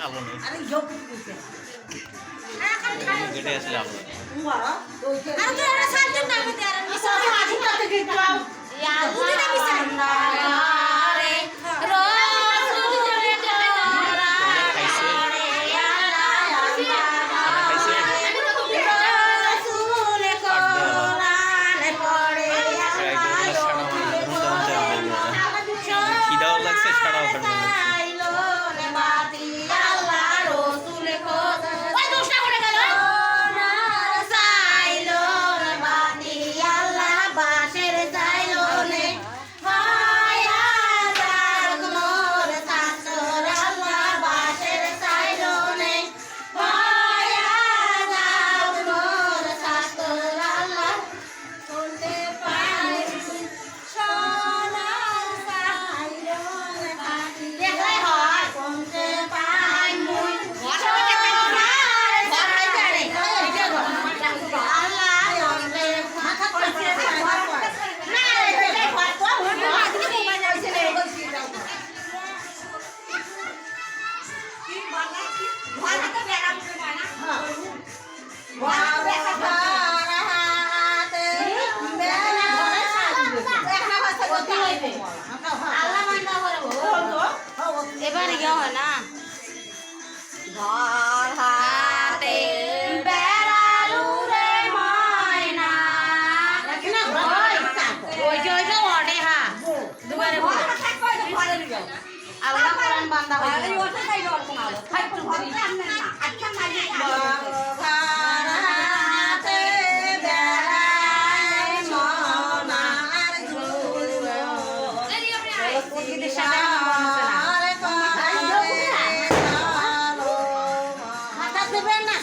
আলো নেই আরে যোগ করতে গেটে আসলে আলো আরে তো এরা সাথে নামে দেয়ার মিশা আজি তাতে গেলাম ইয়া বুঝি না মিশা রে রসুল চলে চলে ধরা খাইছে রে আল্লাহ খানা খাইছে রসুল কোরআন পড়ে খিদাও লাগছে ছাড়াও করবে আইলো রে বাতি আল্লাহ রসুল কোরআন ওই দোষটা করে গেল সাইলো রে বাতি আল্লাহ বাসের সাইলো নে হায়া জাগনোর সাসর আল্লাহ বাসের সাইলো নে হায়া জাগনোর সাসর আল্লাহ শুনতে পাই সোনার সাইলো রে বাতি দেখলাই হয় শুনতে পাই মুই সোনার সাইলো আল্লাহ শুনতে মাথা করছে না রে ভাত তো হুন আজকে মোবাইল যাইছে রে কি বানা কি ভাত তো বেড়া মুখে বানা ভাত বেড়া হাতে বেড়া দেখা ভাষা গতি হইবে আল্লাহ মান্না করব এবার গিয়া হয় না ঘর হাতে বেড়ালু রে ময়না রাখিনা ওই যে ওড়ে হা দুবারে বলে আল্লাহ কোরআন বান্দা হইছে ওটা তাই ওর কোন আলো খাই কোন ঘরে আমনে না আচ্ছা মাঝে ঘর হাতে বেড়ায় মনার ঝুলো ওদিকে সাদা মনছে না মাথা দেবে না